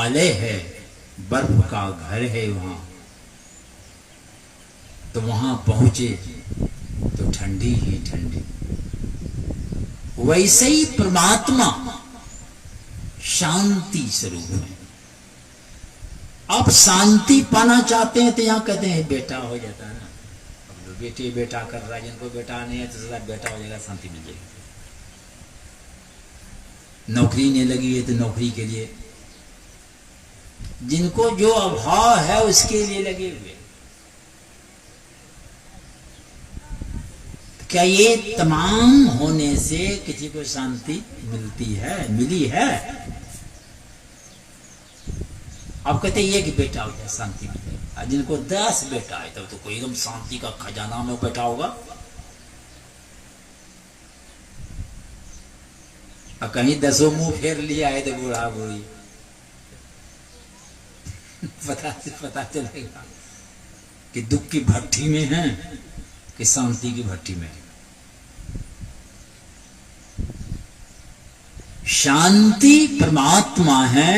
हिमालय है, बर्फ का घर है वहां, तो वहां पहुंचे तो ठंडी ही ठंडी। वैसे ही परमात्मा शांति स्वरूप है। आप शांति पाना चाहते हैं तो यहां कहते हैं बेटा हो जाता है ना, अब जो बेटे बेटा कर रहा है, जिनको बेटा नहीं है तो सदा बेटा हो जाएगा, शांति मिल जाएगी। नौकरी नहीं लगी है तो नौकरी के लिए, जिनको जो अभाव है उसके लिए लगे हुए। क्या ये तमाम होने से किसी को शांति मिलती है? मिली है? आप कहते हैं एक बेटा हो जाए शांति मिल जाए, जिनको 10 बेटा है तब तो कोई एकदम शांति का खजाना में बैठा होगा। और कहीं 10 मुंह फेर लिया है तो बूढ़ा बूढ़ी पता चलेगा कि दुख की भट्टी में है कि शांति की भट्टी में। शांति परमात्मा है,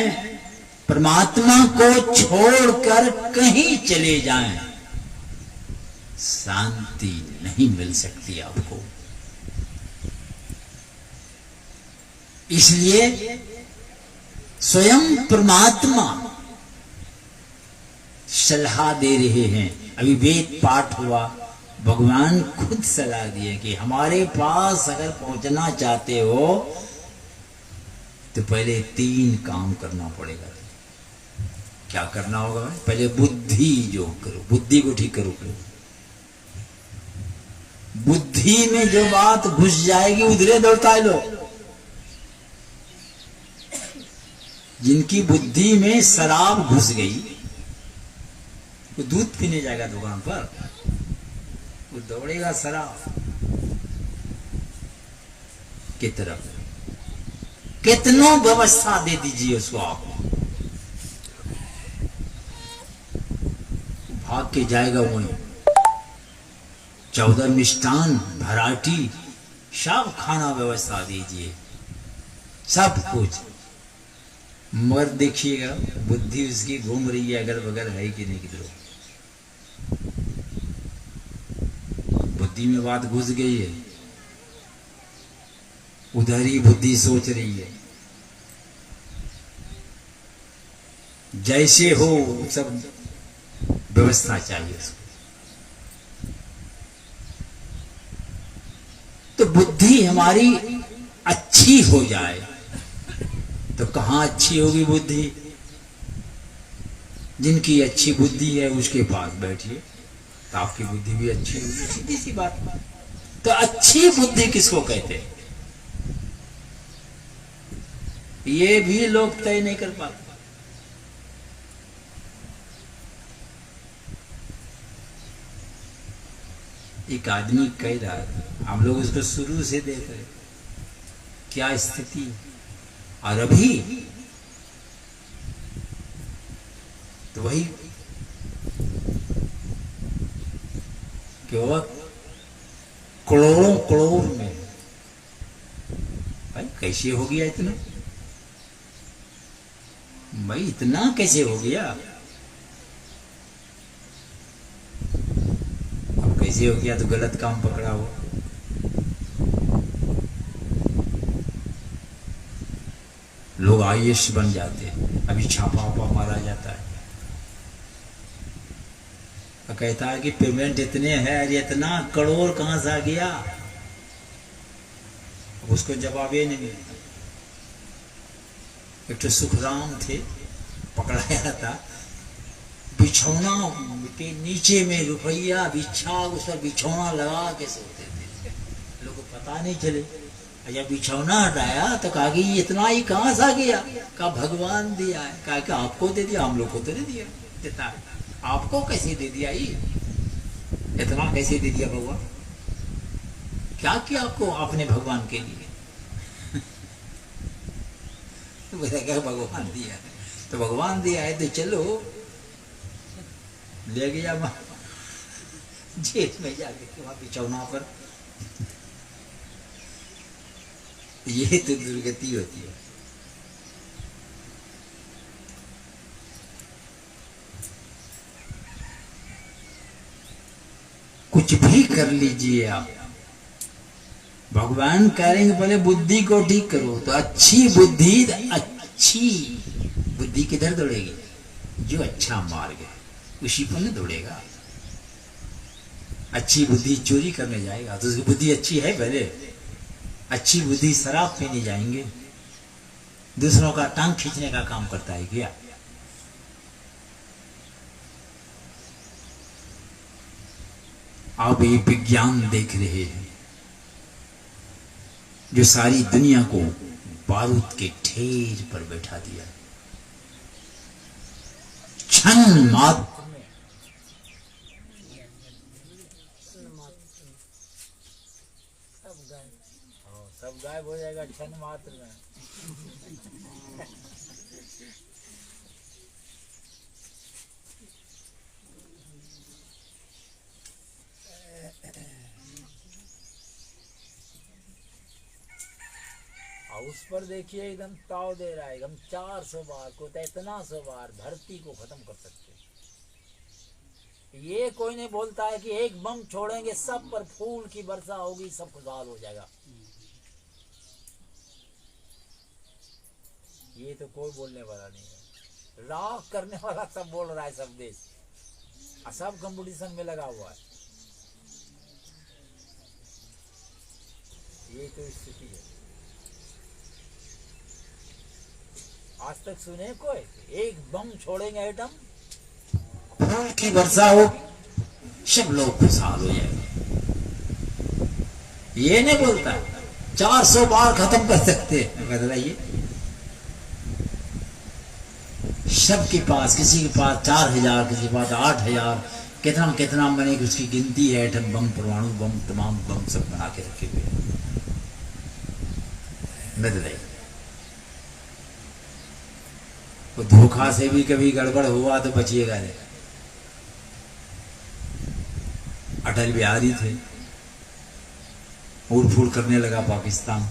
परमात्मा को छोड़कर कहीं चले जाएं, शांति नहीं मिल सकती आपको। इसलिए स्वयं परमात्मा सलाह दे रहे हैं। अभी वेद पाठ हुआ, भगवान खुद सलाह दिए कि हमारे पास अगर पहुंचना चाहते हो तो पहले 3 काम करना पड़ेगा। क्या करना होगा? पहले बुद्धि जो करो, बुद्धि को ठीक करो। बुद्धि में जो बात घुस जाएगी उधरे दौड़ता है लोग। जिनकी बुद्धि में शराब घुस गई, वो दूध पीने जाएगा दुकान पर, वो दौड़ेगा शराब की तरफ। कितनों व्यवस्था दे दीजिए उसको, आप भाग के जाएगा वहीं। 14 मिष्टान भराटी सब खाना व्यवस्था दीजिए, सब कुछ, मगर देखिएगा बुद्धि उसकी घूम रही है अगल बगल है कि नहीं किधर। बुद्धि में बात घुस गई है, उधर ही बुद्धि सोच रही है। जैसे हो सब व्यवस्था चाहिए उसको। तो बुद्धि हमारी अच्छी हो जाए तो कहां अच्छी होगी बुद्धि? जिनकी अच्छी बुद्धि है उसके पास बैठिए तो आपकी बुद्धि भी अच्छी होगी, सीधी सी बात। तो अच्छी बुद्धि किसको कहते हैं? ये भी लोग तय नहीं कर पाते। एक आदमी कह रहा है, हम लोग उसको शुरू से देख रहे क्या स्थिति, और अभी तो वही क्या करोड़ों करोड़ में। भाई कैसे हो गया इतना? भाई इतना कैसे हो गया? अब कैसे हो गया? तो गलत काम पकड़ा हो। लोग आईएएस बन जाते हैं, अभी छापा वापा मारा जाता है, कहता है कि पेमेंट इतने है, इतना करोड़ कहां से आ गया? उसको जवाब ही नहीं मिलता। एक तो सुखराम थे, पकड़ाया था, बिछौना के नीचे में रुपया बिछा, उस पर बिछौना लगा के सोते थे, लोगों को पता नहीं चले। जब बिछौना हटाया तो कहा कि इतना ही कहां से आ गया? कहा भगवान दिया है। कहा कि आपको दे दिया, हम लोग को तो नहीं दिया। देता आपको कैसे दे दिया? ये इतना कैसे दे दिया भगवान? क्या किया आपको आपने भगवान के लिए? तो क्या भगवान दिया है? तो भगवान दिया है तो चलो ले गया जेल में जाके वहां बिछौना पर। ये तो दुर्गति होती है। कुछ भी कर लीजिए आप, भगवान करेंगे पहले बुद्धि को ठीक करो। तो अच्छी बुद्धि किधर दौड़ेगी? जो अच्छा मार्ग है उसी पर न दौड़ेगा। अच्छी बुद्धि चोरी करने जाएगा तो उसकी बुद्धि अच्छी है पहले। अच्छी बुद्धि शराब पीने जाएंगे, दूसरों का टांग खींचने का काम करता है क्या? आप ये विज्ञान देख रहे हैं जो सारी दुनिया को बारूद के ढेर पर बैठा दिया। क्षण मात्र में सब गायब हो जाएगा, क्षण मात्र में। उस पर देखिए एकदम ताव दे रहा है, एकदम 400 बार को तो इतना 100 बार धरती को खत्म कर सकते। ये कोई नहीं बोलता है कि एक बम छोड़ेंगे सब पर फूल की वर्षा होगी, सब खुशहाल हो जाएगा। ये तो कोई बोलने वाला नहीं है। राख करने वाला सब बोल रहा है, सब देश सब कंपटीशन में लगा हुआ है। ये तो स्थिति है। आज तक सुने कोई एक बम छोड़ेंगे एटम, फूल की वर्षा हो, सब लोग खुशहाल हो जाएंगे। ये नहीं बोलता 400 बार खत्म कर सकते बताइए। सबके पास, किसी के पास 4000, किसी के पास 8000, कितना कितना बने उसकी गिनती है। एटम बम, परमाणु बम, तमाम बम सब बना के रखे हुए बताइए। तो धोखा से भी कभी गड़बड़ हुआ तो बचिएगा नहीं। अटल बिहारी थे, उड़ फूड़ करने लगा पाकिस्तान,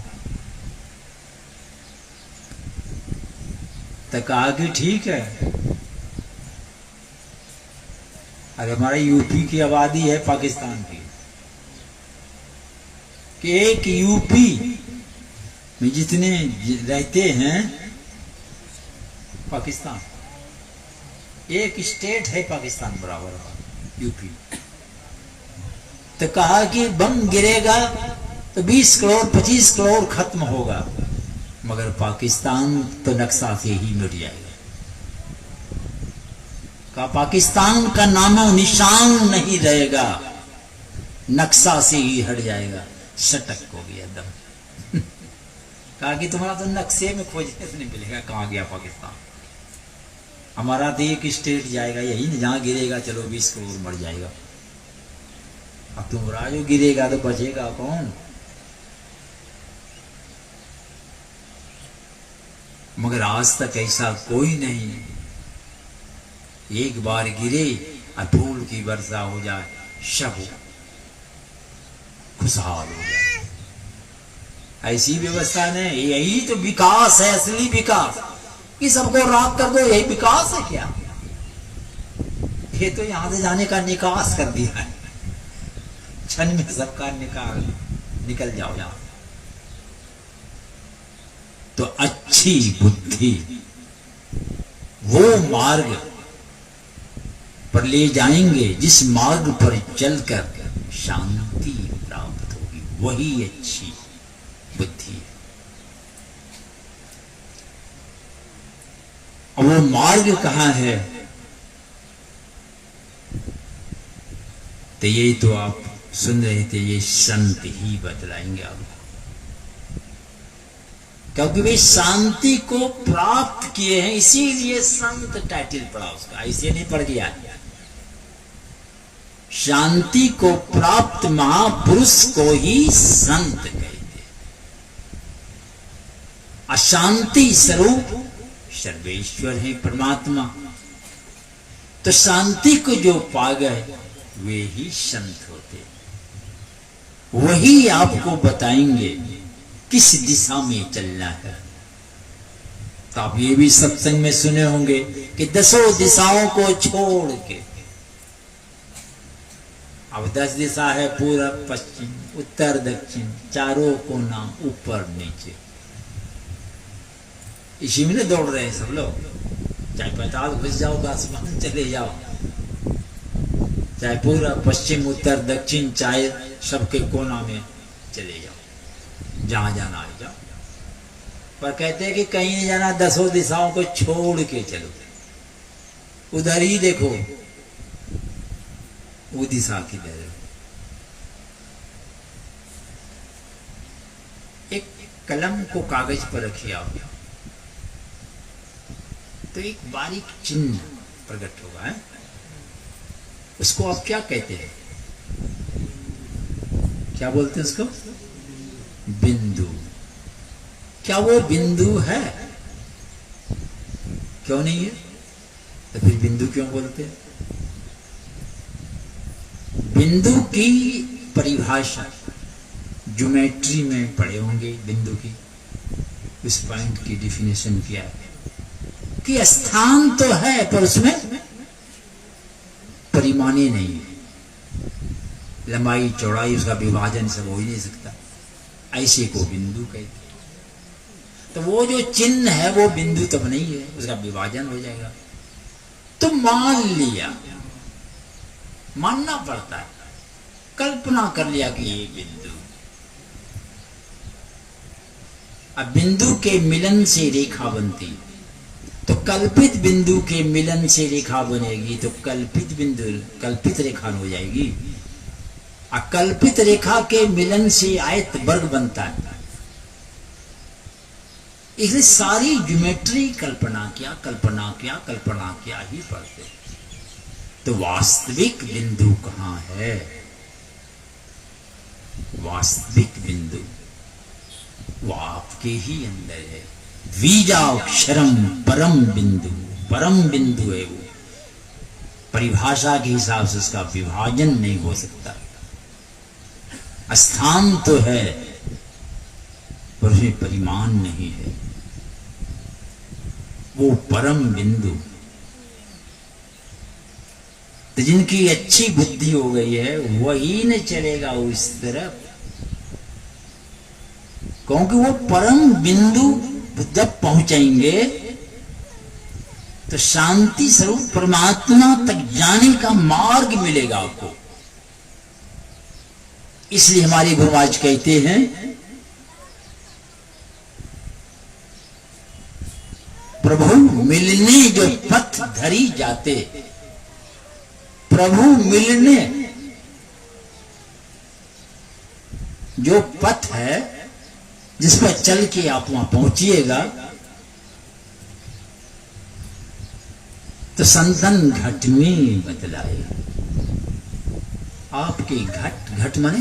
तो कहा कि ठीक है, अरे हमारे यूपी की आबादी है पाकिस्तान की, कि एक यूपी में जितने रहते हैं पाकिस्तान, एक स्टेट है पाकिस्तान बराबर का यूपी। तो कहा कि बम गिरेगा तो 20 करोड़ 25 करोड़ खत्म होगा, मगर पाकिस्तान तो नक्शा से ही मिट जाएगा। कहा पाकिस्तान का नामो निशान नहीं रहेगा, नक्शा से ही हट जाएगा। सटक हो गया दम। कहा कि तुम्हारा तो नक्शे में खोजने से नहीं मिलेगा कहां गया पाकिस्तान। हमारा तो एक स्टेट जाएगा यही ना, जहां गिरेगा चलो 20 करोड़ मर जाएगा। अब तुम्हारा जो गिरेगा तो बचेगा कौन? मगर आज तक ऐसा कोई नहीं, एक बार गिरे और फूल की वर्षा हो जाए, सब खुशहाल हो जाए। ऐसी व्यवस्था नहीं। यही तो विकास है, असली विकास, कि सबको राख कर दो, यही विकास है क्या? ये तो यहां से जाने का निकास कर दिया है, क्षण में सबका निकल जाओ यहां। तो अच्छी बुद्धि वो मार्ग पर ले जाएंगे जिस मार्ग पर चलकर शांति प्राप्त होगी, वही अच्छी बुद्धि है। और वो मार्ग कहां है? तो ये तो आप सुन रहे थे, ये संत ही बतलाएंगे आपको, क्योंकि वे शांति को प्राप्त किए हैं, इसीलिए संत टाइटल पड़ा उसका, ऐसे नहीं पड़ गया। शांति को प्राप्त महापुरुष को ही संत कहते। अशांति स्वरूप सर्वेश्वर है परमात्मा। तो शांति को जो पा गए वे ही संत होते। वही आपको बताएंगे किस दिशा में चलना है। तो आप ये भी सत्संग में सुने होंगे कि 10 दिशाओं को छोड़ के अब 10 दिशा है, पूरब पश्चिम उत्तर दक्षिण, चारों कोना ऊपर नीचे, इसी में दौड़ रहे हैं सब लोग। चाहे 45 घुस जाओ तो आसमान चले जाओ, चाहे पूरब पश्चिम उत्तर दक्षिण, चाहे सबके कोना में चले जाओ, जहां जाना है जाओ। पर कहते हैं कि कहीं नहीं जाना, 10 दिशाओं को छोड़ के चलो, उधर ही देखो, वो दिशा किधर है। एक कलम को कागज पर रखिए आप, तो एक बारीक चिन्ह प्रकट होगा है? उसको आप क्या कहते हैं? क्या बोलते हैं उसको? बिंदु। क्या वो बिंदु है? क्यों नहीं है? तो फिर बिंदु क्यों बोलते हैं? बिंदु की परिभाषा ज्योमेट्री में पढ़े होंगे। बिंदु की, उस पॉइंट की डिफिनेशन क्या है कि स्थान तो है पर उसमें परिमाणी नहीं है, लंबाई चौड़ाई उसका विभाजन सब हो ही नहीं सकता, ऐसे को बिंदु कहते हैं। तो वो जो चिन्ह है वो बिंदु तब नहीं है, उसका विभाजन हो जाएगा। तो मान लिया, मानना पड़ता है, कल्पना कर लिया कि ये बिंदु। अब बिंदु के मिलन से रेखा बनती, तो कल्पित बिंदु के मिलन से रेखा बनेगी, तो कल्पित बिंदु कल्पित रेखा हो जाएगी। अकल्पित रेखा के मिलन से आयत वर्ग बनता है। इसलिए सारी ज्योमेट्री कल्पना किया कल्पना किया कल्पना किया ही पड़ते। तो वास्तविक बिंदु कहाँ है? वास्तविक बिंदु वो आपके ही अंदर है। बीजाक्षरम परम बिंदु, परम बिंदु है वो। परिभाषा के हिसाब से उसका विभाजन नहीं हो सकता। स्थान तो है पर उसमें परिमाण नहीं है, वो परम बिंदु। तो जिनकी अच्छी बुद्धि हो गई है वही न चलेगा उस तरफ, क्योंकि वो परम बिंदु जब पहुंचेंगे तो शांति स्वरूप परमात्मा तक जाने का मार्ग मिलेगा आपको। इसलिए हमारे गुरु महाराज कहते हैं, प्रभु मिलने जो पथ धरी जाते, प्रभु मिलने जो पथ है जिस पर चल के आप वहां पहुंचिएगा, तो संतन घट में बतलाए। आपके घट, घट माने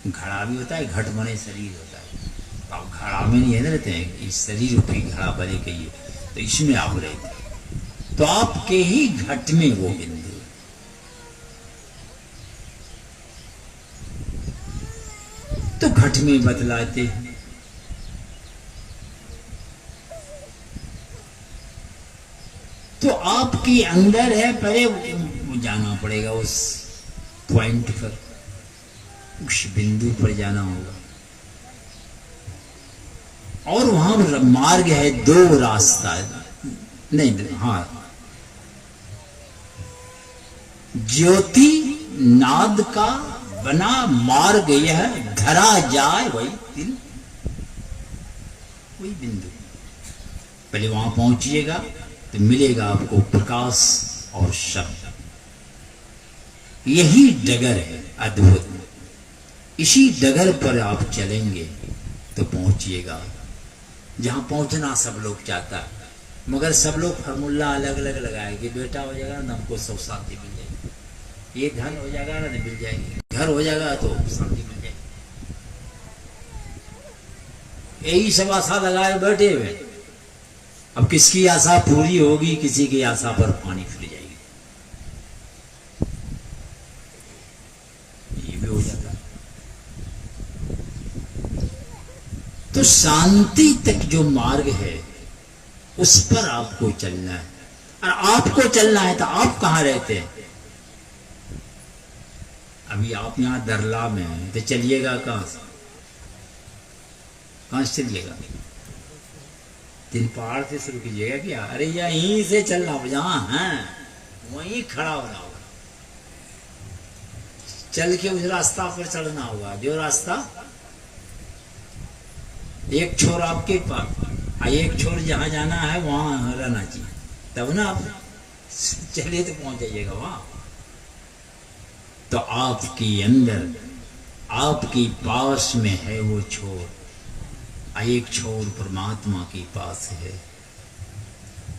घड़ा भी होता है, घट माने शरीर होता है। आप घड़ा में नहीं है रहते हैं, इस शरीर रूपी घड़ा भले कहिए, तो इसमें आप रहते हैं। तो आपके ही घट में वो बिंदु। तो घट में बतलाते हैं। तो आपके अंदर है, पहले जाना पड़ेगा उस पॉइंट पर, उस बिंदु पर जाना होगा। और वहां मार्ग है, 2 रास्ता है, नहीं हाँ, ज्योति नाद का बना मार्ग यह धरा जाए वही दिल, वही बिंदु। पहले वहां पहुंचिएगा तो मिलेगा आपको प्रकाश और शब्द। यही डगर है अद्भुत। इसी डगर पर आप चलेंगे तो पहुंचिएगा जहां पहुंचना सब लोग चाहता है, मगर सब लोग फॉर्मूला अलग अलग लगाएंगे। बेटा हो जाएगा ना हमको सुख शांति मिल जाएगी, ये धन हो जाएगा ना मिल जाएगी, घर हो जाएगा तो शांति मिल जाएगी। यही सब आशा लगाए बैठे हुए। अब किसकी आशा पूरी होगी, किसी की आशा पर पानी फिर जाएगी। ये भी हो जाता है। तो शांति तक जो मार्ग है उस पर आपको चलना है। और आपको चलना है तो आप कहां रहते हैं? अभी आप यहाँ दरला में हैं तो चलिएगा कहाँ से? कहाँ से चलिएगा? तीन पहाड़ से शुरू कीजिएगा क्या? अरे यहीं से चलना, जहाँ हैं वहीं खड़ा होना होगा, चल के उस रास्ता पर चढ़ना होगा। जो रास्ता एक छोर आपके पास, एक छोर जहाँ जाना है वहां रहना चाहिए, तब ना आप चलिए तो पहुंच जाइएगा वहां। तो आपके अंदर, आपके पास में है वो छोर, एक छोर परमात्मा के पास है।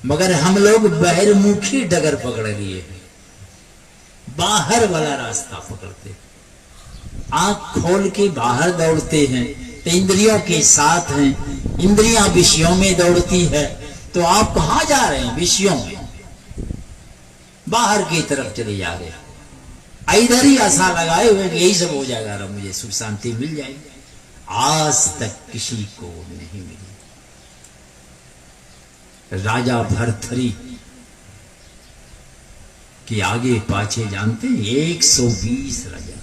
मगर हम लोग बहिर्मुखी डगर पकड़ लिए हैं, बाहर वाला रास्ता पकड़ते, आंख खोल के बाहर दौड़ते हैं तो इंद्रियों के साथ हैं, इंद्रियां विषयों में दौड़ती है। तो आप कहां जा रहे हैं? विषयों में, बाहर की तरफ चले जा रहे हैं। इधर ही आशा लगाए हुए कि यही सब हो जाएगा, मुझे सुख शांति मिल जाएगी। आज तक किसी को नहीं मिली। राजा भरथरी के आगे पाछे जानते हैं 120 राजा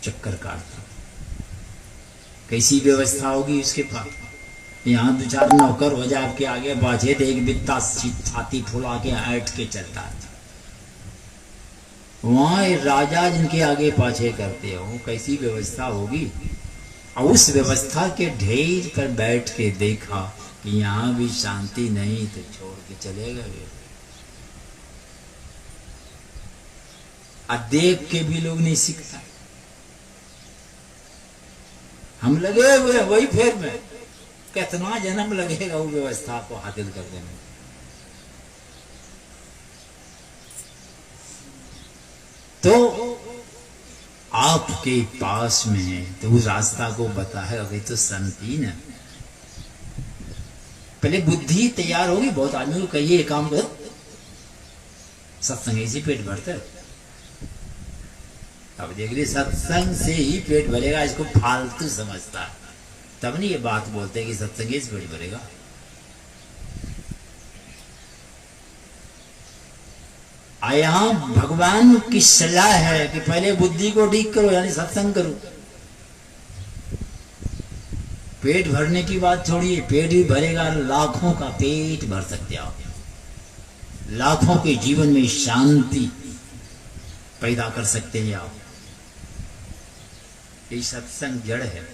चक्कर काटता। कैसी व्यवस्था होगी उसके पास? यहाँ दो चार नौकर हो जाए आपके आगे पाछे तो एक बित्ता छाती फुला के ऐठ के चलता है। वहां राजा जिनके आगे पाछे करते हो, कैसी व्यवस्था होगी? और उस व्यवस्था के ढेर पर बैठ के देखा कि यहाँ भी शांति नहीं तो छोड़ के चले गए। देख के भी लोग नहीं सीखता। हम लगे हुए वही फेर में, कितना जन्म लगेगा वो व्यवस्था को हासिल करने में। तो आपके पास में है तो उस रास्ता को बताएगा कि तो शांति न, पहले बुद्धि तैयार होगी। बहुत आदमी को कहिए काम करो, सत्संग से पेट भरता है। अब देख लीजिए, सत्संग से ही पेट भरेगा, इसको फालतू समझता है, तब नहीं ये बात बोलते हैं कि सत्संग से पेट भरेगा। यहाँ भगवान की सलाह है कि पहले बुद्धि को ठीक करो, यानी सत्संग करो। पेट भरने की बात छोड़िए, पेट भी भरेगा, लाखों का पेट भर सकते हो, लाखों के जीवन में शांति पैदा कर सकते हैं आप। ये सत्संग जड़ है।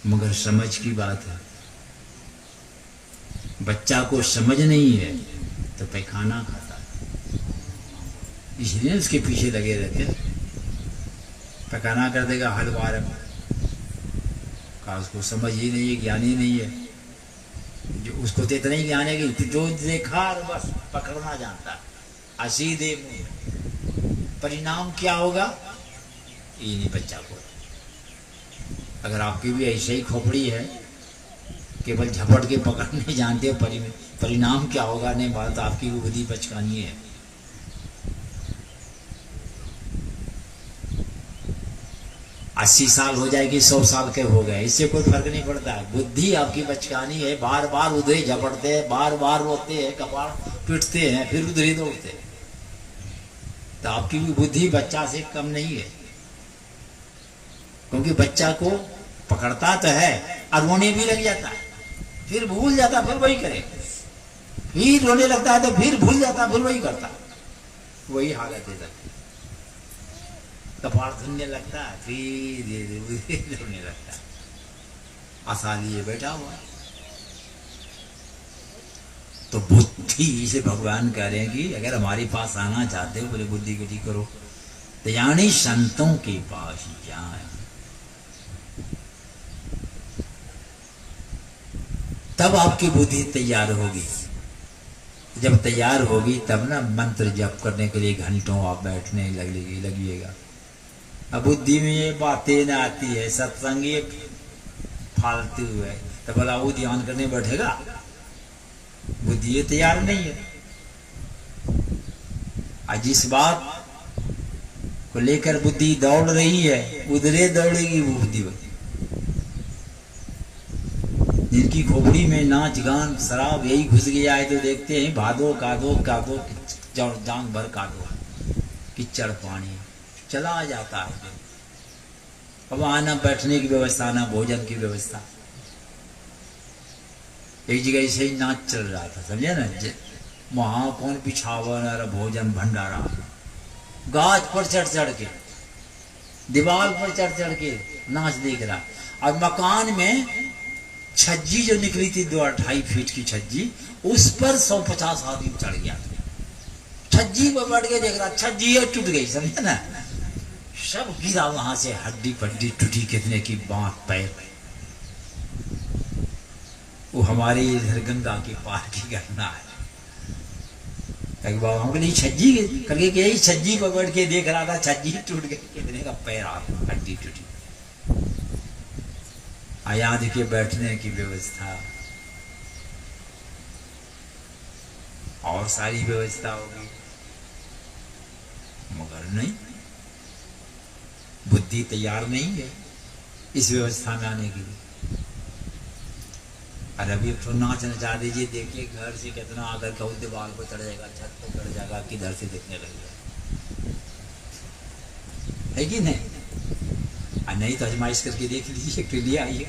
मगर समझ की बात है, बच्चा को समझ नहीं है तो पैखाना खाता है, इसलिए उसके पीछे लगे रहते हैं। पैखाना कर देगा हर बार का, उसको समझ ही नहीं है, ज्ञान ही नहीं है। जो उसको तो इतना ही ज्ञान है कि जो देखा बस पकड़ना जानता है, असीधे मुंह। परिणाम क्या होगा ये नहीं बच्चा को। अगर आपकी भी ऐसे ही खोपड़ी है, केवल झपट के पकड़ने जानते हो, परिणाम क्या होगा नहीं बात, आपकी बुद्धि बचकानी है। 80 साल हो जाएगी, 100 साल के हो गए, इससे कोई फर्क नहीं पड़ता। बुद्धि आपकी बचकानी है, बार बार उधर झपटते हैं, बार बार रोते हैं, कपाड़ पीटते हैं, फिर उधर ही दौड़ते हैं। तो आपकी भी बुद्धि बच्चा से कम नहीं है, क्योंकि बच्चा को पकड़ता तो है और रोने भी लग जाता है, फिर भूल जाता, फिर वही करे, फिर रोने लगता है तो फिर भूल जाता, फिर वही करता, वही हालत है तक। कपाड़ धुलने लगता है, फिर धीरे धीरे रोने लगता है, आशा लिए बैठा हुआ। तो बुद्धि से भगवान कह रहे हैं कि अगर हमारे पास आना चाहते हो, बोले बुद्धि को ठीक करो, तो यानी संतों के पास जाए, तब आपकी बुद्धि तैयार होगी। जब तैयार होगी तब ना मंत्र जप करने के लिए घंटों आप बैठने लगिएगा। अब बुद्धि में ये बातें न आती है, सत्संग ये फालतू है, तो भला वो ध्यान करने बैठेगा? बुद्धि ये तैयार नहीं है। आज जिस बात को लेकर बुद्धि दौड़ रही है, उधरे दौड़ेगी वो बुद्धि। जिनकी खोपड़ी में नाच गान शराब यही घुस गया है, तो देखते हैं भादो कादो कादो जाओ जांग भर काटो, कीचड़ पानी चला जाता है। अब आना बैठने की व्यवस्था, ना भोजन की व्यवस्था। एक जगह ऐसे ही नाच चल रहा था, समझे ना, वहां कौन बिछावन और भोजन भंडारा, गाज पर चढ़ चढ़ के, दीवार पर चढ़ चढ़ के नाच देख रहा। और मकान में छज्जी जो निकली थी 2-2.5 फीट की छज्जी, उस पर 150 आदमी चढ़ गया। छज्जी पर बैठ के देख रहा, छज्जी टूट गई, समझे ना, सब गिरा वहां से, हड्डी पड्डी टूटी, कितने की बांह पैर। वो हमारे इधर गंगा के पार की घटना है। बाबा हमको नहीं छज्जी करके कि यही छज्जी पर बैठ के देख रहा था, छज्जी टूट गई, कितने का पैर हड्डी टूटी। आयाद के बैठने की व्यवस्था और सारी व्यवस्था होगी, मगर नहीं, बुद्धि तैयार नहीं है इस व्यवस्था में आने के लिए। अरे अभी तो नाच नचा दीजिए, देखिए घर से कितना आकर के दीवार को चढ़ जाएगा, छत पर चढ़ जाएगा, किधर से देखने लगेगा, है कि नहीं? नहीं तो आजमाइश करके देख लीजिए, के लिए आइए।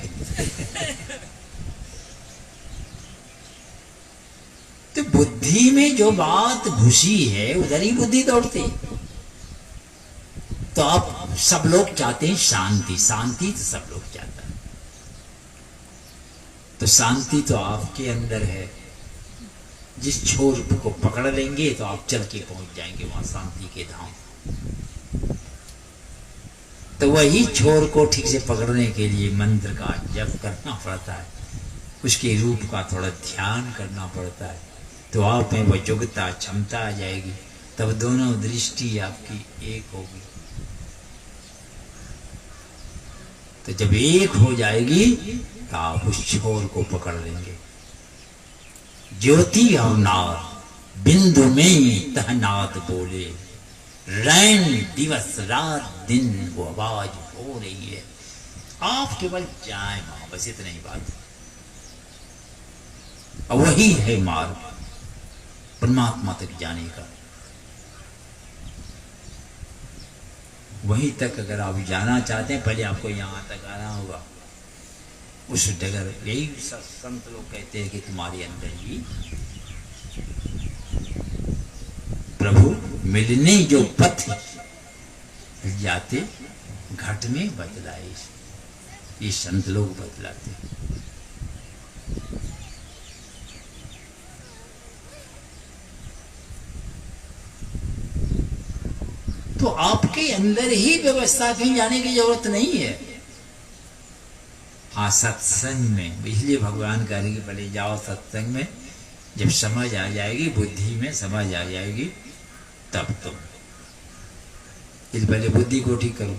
तो बुद्धि में जो बात घुसी है उधर ही बुद्धि दौड़ती। तो आप सब लोग चाहते हैं शांति, शांति तो सब लोग चाहते हैं। तो शांति तो आपके अंदर है। जिस छोर को पकड़ लेंगे तो आप चल के पहुंच जाएंगे वहां शांति के धाम। तो वही छोर को ठीक से पकड़ने के लिए मंत्र का जप करना पड़ता है, उसके रूप का थोड़ा ध्यान करना पड़ता है। तो आप में वह योग्यता क्षमता आ जाएगी, तब दोनों दृष्टि आपकी एक होगी। तो जब एक हो जाएगी तो आप उस छोर को पकड़ लेंगे। ज्योति और नाद बिंदु में तह नाद बोले, रैन दिवस रात दिन वो आवाज हो रही है। आप केवल जाए वहां, बस इतनी ही बात। और वही है मार्ग परमात्मा तक जाने का। वहीं तक अगर आप जाना चाहते हैं, पहले आपको यहां तक आना होगा। उस डगर, यही संत लोग कहते हैं कि तुम्हारे अंदर ही प्रभु मिलने जो पथ जाते घट में बतलाए, ये संत लोग बतलाते। तो आपके अंदर ही व्यवस्था कहीं जाने की जरूरत नहीं है। हाँ, सत्संग में, इसलिए भगवान कह रहे कि पहले जाओ सत्संग में, जब समझ आ जाएगी, बुद्धि में समझ आ जाएगी, तब तुम इस पहले बुद्धि को ठीक करो।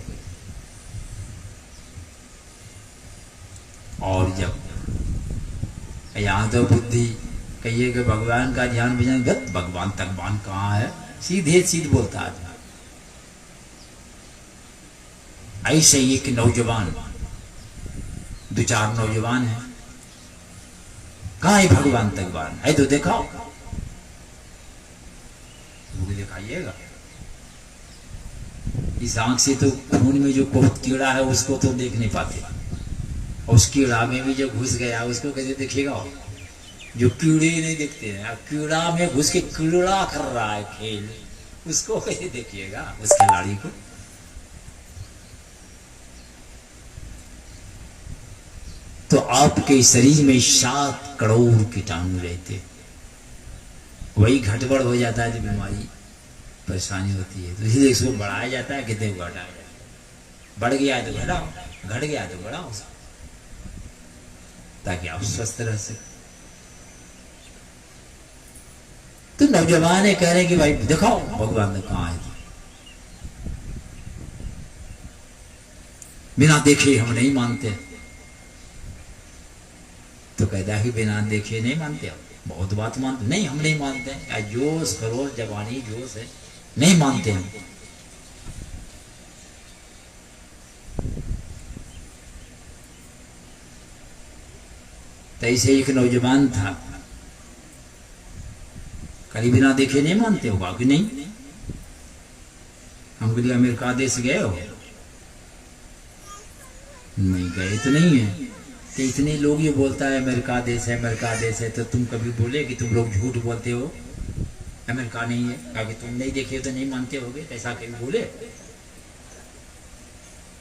और जब यहां तो बुद्धि कहिए कि भगवान का ध्यान भजन, भगवान तकवान कहाँ है, सीधे सीधे बोलता है। ऐसे ही एक नौजवान, 2-4 नौजवान है, कहाँ है भगवान तकवान है, तो दिखाओ, मुझे दिखाइएगा। इस आंख से तो खून में जो कीड़ा है उसको तो देख नहीं पाते, और उस कीड़ा में भी जो घुस गया उसको कैसे देखेगा? जो कीड़े नहीं देखते हैं, कीड़ा में घुस के कीड़ा कर रहा है खेल, उसको कैसे देखिएगा उस खिलाड़ी को? तो आपके शरीर में 7 करोड़ कीटाणु रहते, वही घटबड़ हो जाता है, जो बीमारी परेशानी होती है। तो इसलिए इसको बढ़ाया जाता है, कितने को घटाया जाता है। बढ़ गया तो घटाओ, घट गया तो बढ़ाओ, ताकि आप स्वस्थ रह सकें। तो नौजवान कह रहे हैं कि भाई दिखाओ भगवान ने कहाँ है। बिना देखे हम नहीं मानते। तो कहता है कि बिना देखे नहीं मानते आप, बहुत बात मानते नहीं, हम नहीं मानते हैं। या जोश खरोश जवानी जोश है, नहीं मानते हम। तो ऐसे एक नौजवान था, कभी बिना देखे नहीं मानते हो? कि नहीं? हम कभी अमेरिका देश गए हो? नहीं गए तो नहीं है। तो इतने लोग ये बोलता है अमेरिका देश है, अमेरिका देश है, तो तुम कभी बोले कि तुम लोग झूठ बोलते हो, अमेरिका नहीं है? कहा तुम नहीं देखे तो नहीं मानते होगे, ऐसा कभी बोले?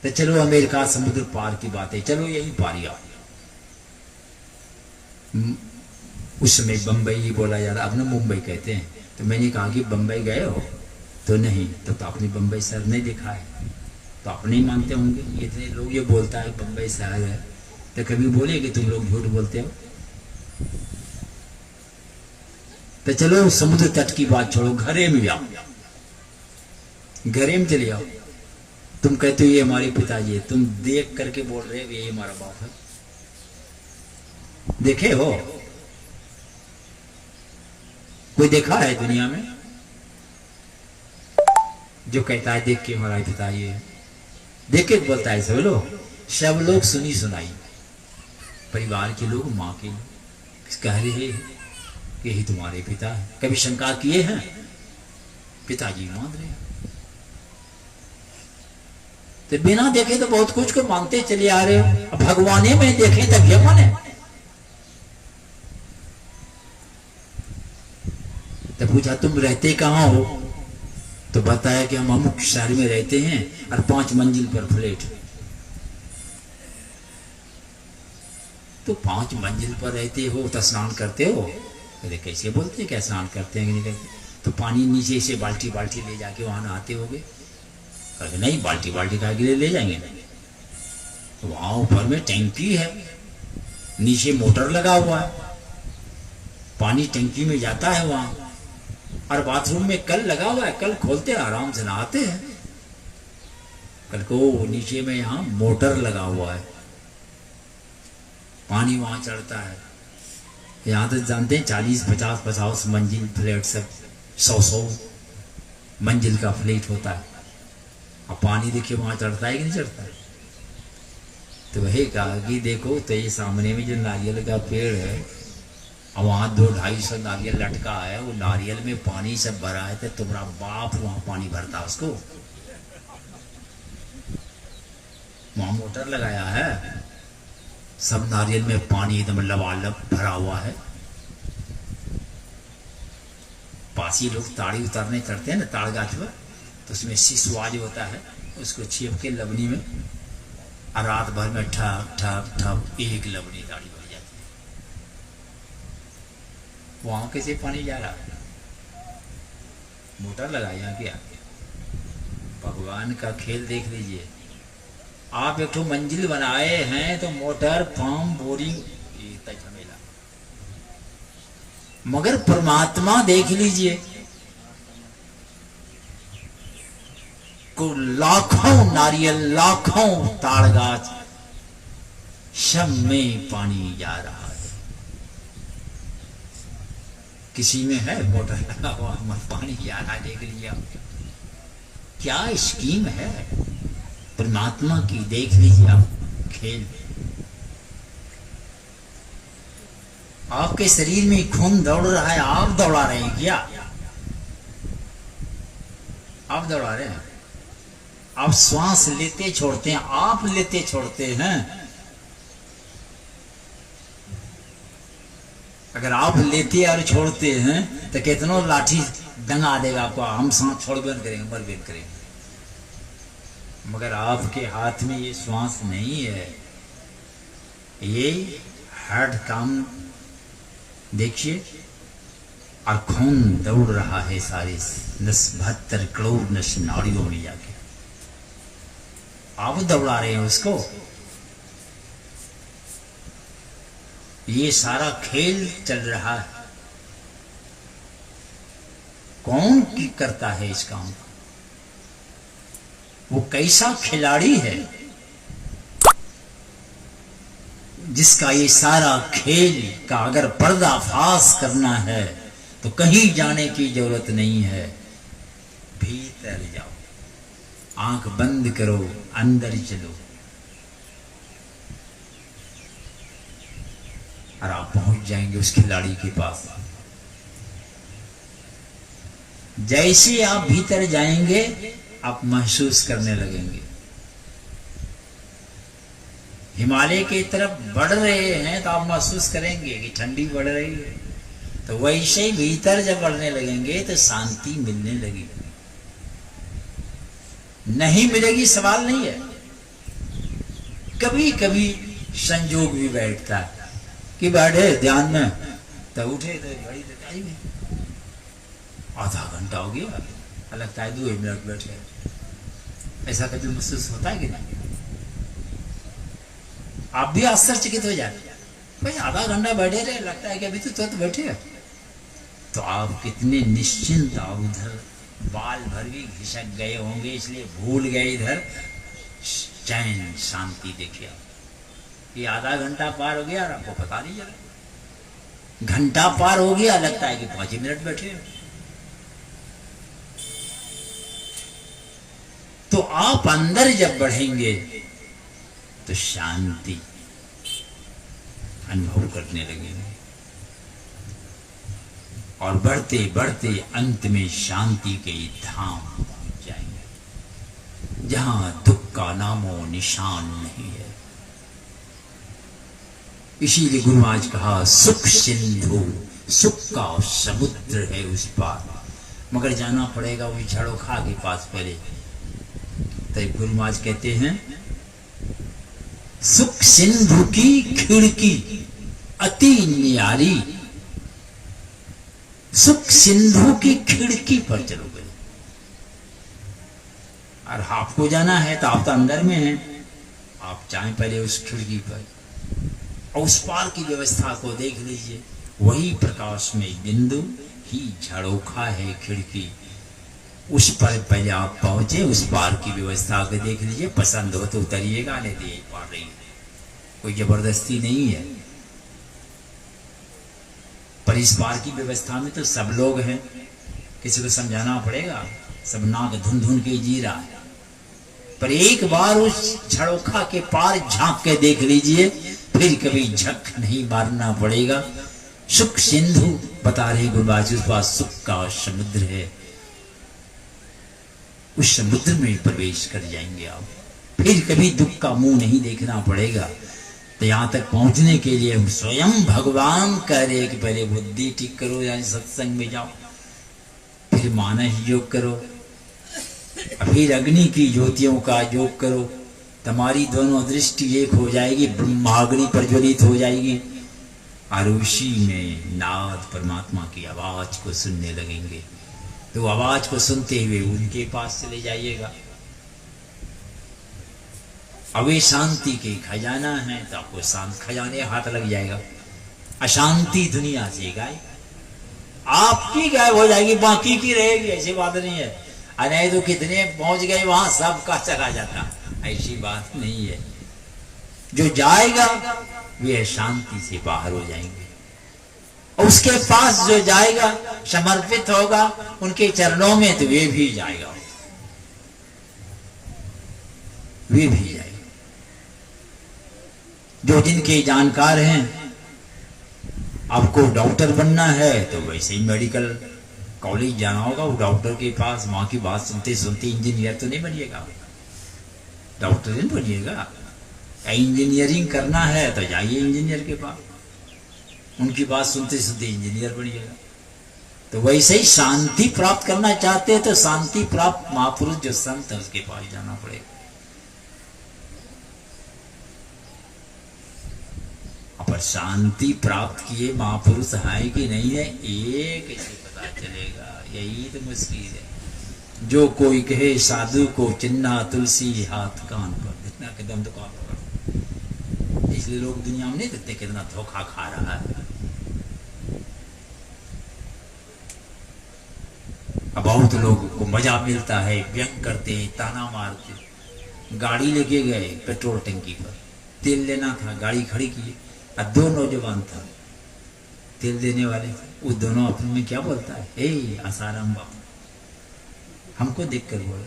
तो चलो अमेरिका समुद्र पार की बात है, चलो यही पारिया। उस समय बंबई ही बोला जा रहा, अब ना मुंबई कहते हैं। तो मैंने कहा कि बंबई गए हो? तो नहीं। तो आपने बंबई शहर नहीं देखा है, तो आप नहीं मानते होंगे। इतने लोग ये बोलता है बंबई शहर है, तो कभी बोले कि तुम लोग झूठ बोलते हो? तो चलो समुद्र तट की बात छोड़ो, घरे में जाओ, घरे में चले आओ। तुम कहते हो ये हमारे पिताजी है, तुम देख करके बोल रहे हो ये हमारा बाप है। देखे हो? कोई देखा है दुनिया में जो कहता है देख के हमारा पिताजी है? देख के बोलता है सब लोग सुनी सुनाई, परिवार के लोग, माँ के कह रहे हैं यही तुम्हारे पिता है। कभी शंका किए हैं? पिताजी मान रहे हैं। तो बिना देखे तो बहुत कुछ को मानते चले आ रहे हो। भगवाने में देखे तब ये माने। तो पूछा तुम रहते कहाँ हो? तो बताया कि हम अमुक शहर में रहते हैं और 5 मंजिल पर फ्लैट। तो 5 मंजिल पर रहते हो तो स्नान करते हो? अरे कैसे बोलते हैं, क्या स्नान करते हैं कि नहीं करते? तो पानी नीचे से बाल्टी बाल्टी ले जाके वहां नहाते होगे? कहे नहीं, बाल्टी बाल्टी का के लिए ले जाएंगे। तो वहां ऊपर में टैंकी है, नीचे मोटर लगा हुआ है, पानी टैंकी में जाता है वहां, और बाथरूम में कल लगा हुआ है, कल खोलते हैं आराम से नहाते हैं। कल को नीचे में यहाँ मोटर लगा हुआ है, पानी वहां चढ़ता है। यहाँ तो जानते हैं 40-50 मंजिल फ्लैट, सब 100 मंजिल का फ्लैट होता है। अब पानी देखिए वहां चढ़ता है कि नहीं चढ़ता है? तो वही कहा कि देखो तो ये सामने में जो नारियल का पेड़ है, और वहां 200-250 नारियल लटका है, वो नारियल में पानी सब भरा है। तो तुम्हारा बाप वहां पानी भरता उसको? वहां मोटर लगाया है, सब नारियल में पानी एकदम लबालब भरा हुआ है। पासी लोग ताड़ी उतारने चढ़ते हैं ना ताड़ गाछ पर, तो उसमें सिसुआ जो होता है उसको छिप के लबनी में, और रात भर में ठप ठप ठप एक लबनी ताड़ी भर जाती है। वहां कैसे पानी जा रहा है? मोटर लगाया क्या? भगवान का खेल देख लीजिए। आप एक तो मंजिल बनाए हैं तो मोटर, पंप, बोरिंग, ये झमेला। मगर परमात्मा देख लीजिए, को लाखों नारियल, लाखों ताड़गाछ, सब में पानी जा रहा है। किसी में है मोटर लगा हुआ, पानी जा रहा है, देख लिया। क्या स्कीम है परमात्मा की, देख लीजिए आप खेल। आपके शरीर में खून दौड़ रहा है, आप दौड़ा रहे हैं क्या? आप दौड़ा रहे हैं? आप श्वास लेते छोड़ते हैं, आप लेते छोड़ते हैं। अगर आप लेते और छोड़ते हैं तो कितनों लाठी दंगा देगा आपको, हम सांस छोड़ बंद करेंगे, मर बंद करेंगे। मगर आपके हाथ में ये श्वास नहीं है, ये हार्ट काम देखिए, और खून दौड़ रहा है सारे 72 करोड़ नस नाड़ियों में जाके, आप दौड़ा रहे हैं उसको। ये सारा खेल चल रहा है, कौन की करता है इस काम को? वो कैसा खिलाड़ी है जिसका ये सारा खेल का अगर पर्दाफाश करना है तो कहीं जाने की जरूरत नहीं है, भीतर जाओ, आंख बंद करो, अंदर चलो, और आप पहुंच जाएंगे उस खिलाड़ी के पास। जैसे आप भीतर जाएंगे आप महसूस करने लगेंगे। हिमालय की तरफ बढ़ रहे हैं तो आप महसूस करेंगे कि ठंडी बढ़ रही है, तो वैसे ही भीतर जब बढ़ने लगेंगे तो शांति मिलने लगेगी। नहीं मिलेगी सवाल नहीं है। कभी कभी संजोग भी बैठता है कि बैठे ध्यान में, तो उठे तो घड़ी बताई में आधा घंटा हो गया, लगता है 2 मिनट बैठे। ऐसा कभी महसूस होता है कि नहीं? आप भी आश्चर्यचकित हो जाए, भाई आधा घंटा बैठे रहे, लगता है कि अभी तो तुरंत बैठे हैं। तो आप कितने निश्चिंत, और उधर बाल भर भी घिसक गए होंगे इसलिए भूल गए इधर चैन शांति। देखिए ये आधा घंटा पार हो गया और आपको पता नहीं चला, घंटा पार हो गया, लगता है कि 5 मिनट बैठे। तो आप अंदर जब बढ़ेंगे तो शांति अनुभव करने लगेंगे, और बढ़ते बढ़ते अंत में शांति के धाम पहुंच जाएंगे जहां दुख का नामो निशान नहीं है। इसीलिए गुरु महाराज कहा सुख सिंधु, सुख का समुद्र है उस पार, मगर जाना पड़ेगा वही झड़ोखा के पास पहले। तो गुरु महाराज कहते हैं सुख सिंधु की खिड़की अति न्यारी, सुख सिंधु की खिड़की पर चलोगे। और आपको जाना है तो आप तो अंदर में हैं, आप चाहें पहले उस खिड़की पर, और उस पार की व्यवस्था को देख लीजिए। वही प्रकाश में बिंदु ही झड़ोखा है खिड़की, उस पर पहले आप पहुंचे, उस पार की व्यवस्था को देख लीजिए। पसंद हो तो उतरिएगा, नहीं तो यही पार रही, कोई जबरदस्ती नहीं है। पर इस पार की व्यवस्था में तो सब लोग हैं, किसी को समझाना पड़ेगा, सब नाक धुन धुन के जी रहा है। पर एक बार उस झड़ोखा के पार झांक के देख लीजिए, फिर कभी झक नहीं मारना पड़ेगा। सुख सिंधु बता रहे गुरुबाज, उस पास सुख का समुद्र है, उस समुद्र में प्रवेश कर जाएंगे आप, फिर कभी दुख का मुंह नहीं देखना पड़ेगा। तो यहां तक पहुंचने के लिए स्वयं भगवान कह रहे कि पहले बुद्धि ठीक करो, यानी सत्संग में जाओ, फिर मानस योग करो, फिर अग्नि की ज्योतियों का योग करो, तुम्हारी दोनों दृष्टि एक हो जाएगी, ब्रह्माग्नि प्रज्वलित हो जाएगी, और उसी में नाद परमात्मा की आवाज को सुनने लगेंगे। तो आवाज को सुनते हुए उनके पास चले जाइएगा। अब ये शांति के खजाना है तो आपको शांत खजाने हाथ लग जाएगा। अशांति दुनिया से गायब, आपकी गायब हो जाएगी, बाकी की रहेगी, ऐसी बात नहीं है। अरे तो कितने पहुंच गए वहां, सबका चला जाता, ऐसी बात नहीं है। जो जाएगा वे शांति से बाहर हो जाएंगे, और उसके पास जो जाएगा समर्पित होगा उनके चरणों में, तो वे भी जाएगा, वे भी जाएगा। जो जिनके जानकार हैं, आपको डॉक्टर बनना है तो वैसे ही मेडिकल कॉलेज जाना होगा, वो डॉक्टर के पास, माँ की बात सुनते सुनते इंजीनियर तो नहीं बनिएगा, डॉक्टर नहीं बनिएगा। इंजीनियरिंग करना है तो जाइए इंजीनियर के पास, उनकी बात सुनते सुनते इंजीनियर बनिएगा। तो वैसे ही शांति प्राप्त करना चाहते हैं तो शांति प्राप्त महापुरुष जो संत है उसके पास जाना पड़ेगा। पर शांति प्राप्त किए महापुरुष है कि नहीं है ये कैसे पता चलेगा? यही तो मुश्किल है। जो कोई कहे साधु को चिन्ना तुलसी हाथ कान पर, इतना कदम तो काम पर। इसलिए लोग दुनिया में नहीं देखते कितना धोखा खा रहा है। अब बहुत लोगों को मजा मिलता है, व्यंग करते हैं, ताना मारते। गाड़ी लेके गए पेट्रोल टंकी पर, तेल लेना था, गाड़ी खड़ी की, और 2 नौजवान था तेल देने वाले, वो दोनों अपने में क्या बोलता है, हे आसाराम बाबू, हमको देखकर बोला।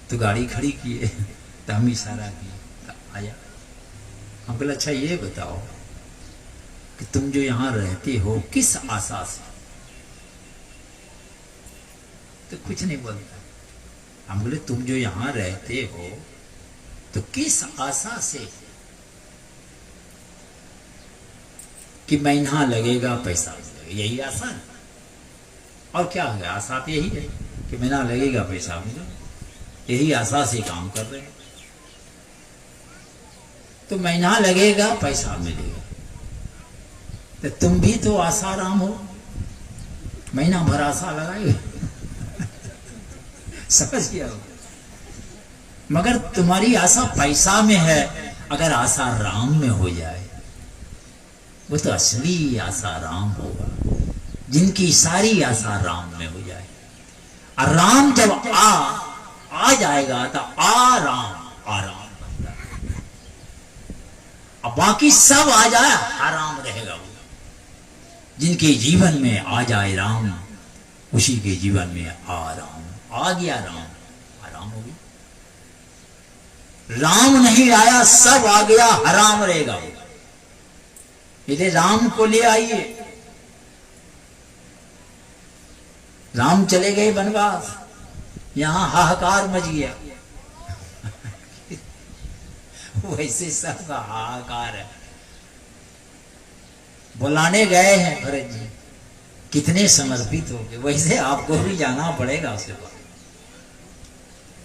तो गाड़ी खड़ी किए तो हम इशारा किए, आया। हम बोला अच्छा ये बताओ कि तुम जो यहाँ रहते हो किस आशा से? तो कुछ नहीं बोलता। हम बोले तुम जो यहाँ रहते हो तो किस आशा से कि महीना लगेगा पैसा मिलेगा, यही आशा है। और क्या है, आशा तो यही है कि महीना लगेगा पैसा मिलेगा, यही आशा से काम कर रहे हैं। तो महीना लगेगा पैसा मिलेगा, तो तुम भी तो आसाराम हो, महीना भर आशा लगाए समझ गया हो। मगर तुम्हारी आशा पैसा में है, अगर आशा राम में हो जाए वो तो असली आशा राम होगा, जिनकी सारी आशा राम में हो जाए। और राम जब आ जाएगा तो आराम बनता है। अब बाकी सब आ जाए आराम रहेगा वो। जिनके जीवन में आ जाए राम, उसी के जीवन में आराम। आ गया राम, आराम हो गया। राम नहीं आया, सब आ गया, हराम रहेगा वो। इधर राम को ले आइए। राम चले गए वनवास, यहां हाहाकार मच गया वैसे सबका हाहाकार है। बुलाने गए हैं भरत जी, कितने समर्पित हो गए। वैसे आपको भी जाना पड़ेगा उसके बाद,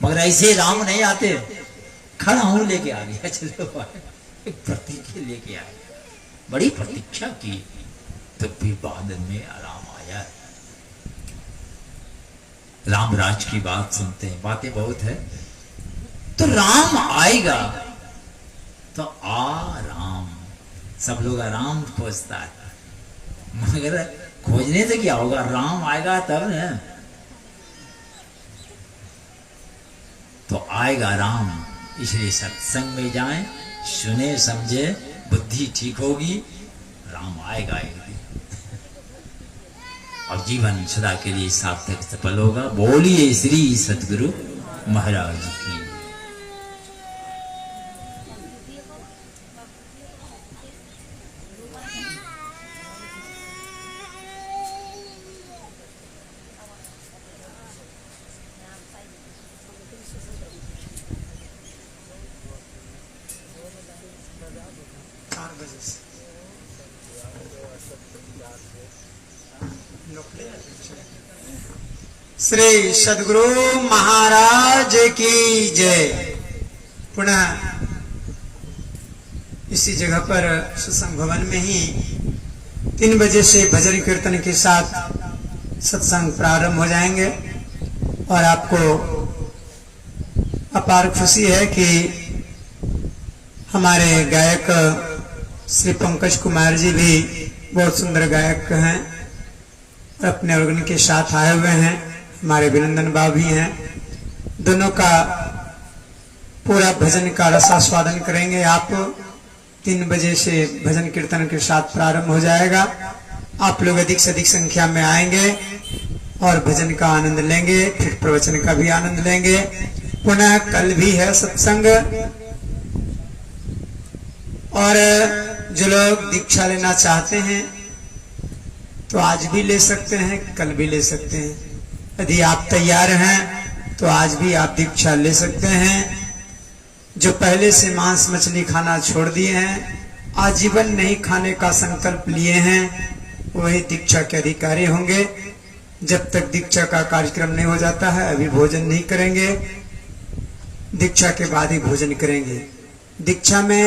मगर ऐसे राम नहीं आते। खड़ा हूं लेके आ गया, चलो प्रतीक्षा लेके आए, बड़ी प्रतीक्षा की, तो फिर बाद में राम आया। रामराज की बात सुनते हैं, बातें बहुत है। तो राम आएगा तो आराम, सब लोग आराम खोजता है, मगर खोजने से क्या होगा, राम आएगा तब न। तो आएगा राम, इसलिए सत्संग में जाएं, सुने समझे, बुद्धि ठीक होगी, राम आएगा एक दिन और जीवन सदा के लिए सार्थक सफल होगा। बोलिए श्री सतगुरु महाराज की। श्री सद्गुरु महाराज की जय। पुनः इसी जगह पर सत्संग भवन में ही 3 बजे से भजन कीर्तन के साथ सत्संग प्रारंभ हो जाएंगे। और आपको अपार खुशी है कि हमारे गायक श्री पंकज कुमार जी भी बहुत सुंदर गायक हैं और अपने ऑर्गन के साथ आए हुए हैं। हमारे अभिनंदन बाबू भी हैं। दोनों का पूरा भजन का रसास्वादन करेंगे। आप 3 बजे से भजन कीर्तन के साथ प्रारंभ हो जाएगा। आप लोग अधिक से अधिक संख्या में आएंगे और भजन का आनंद लेंगे, फिर प्रवचन का भी आनंद लेंगे। पुनः कल भी है सत्संग, और जो लोग दीक्षा लेना चाहते हैं तो आज भी ले सकते हैं, कल भी ले सकते हैं। यदि आप तैयार हैं तो आज भी आप दीक्षा ले सकते हैं। जो पहले से मांस मछली खाना छोड़ दिए हैं, आजीवन नहीं खाने का संकल्प लिए हैं, वही दीक्षा के अधिकारी होंगे। जब तक दीक्षा का कार्यक्रम नहीं हो जाता है अभी भोजन नहीं करेंगे, दीक्षा के बाद ही भोजन करेंगे। दीक्षा में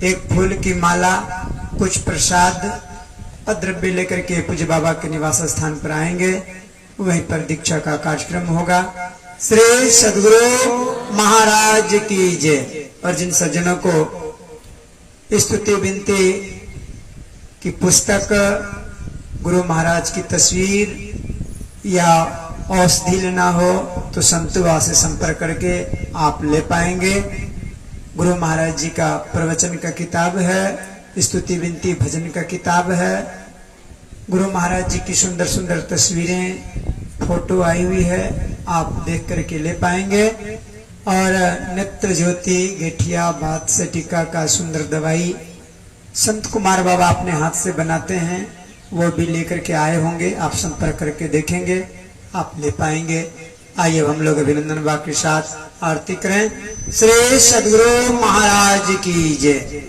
एक फूल की माला, कुछ प्रसाद और द्रव्य लेकर के पूज्य बाबा के निवास स्थान पर आएंगे, वहीं पर दीक्षा का कार्यक्रम होगा। श्री सद्गुरु महाराज की जय। और जिन सज्जनों को स्तुति विनती की पुस्तक, गुरु महाराज की तस्वीर या औषधि लेना हो तो संतुवा से संपर्क करके आप ले पाएंगे। गुरु महाराज जी का प्रवचन का किताब है, स्तुति विनती भजन का किताब है। गुरु महाराज जी की सुंदर सुंदर तस्वीरें, फोटो आई हुई है, आप देख करके ले पाएंगे। और नेत्र ज्योति, गेठिया, बात से टीका का सुंदर दवाई संत कुमार बाबा अपने हाथ से बनाते हैं, वो भी लेकर के आए होंगे। आप संपर्क करके देखेंगे, आप ले पाएंगे। आइए हम लोग अभिनंदन वाक्य के साथ आरती करें। श्री सद्गुरु महाराज की जय।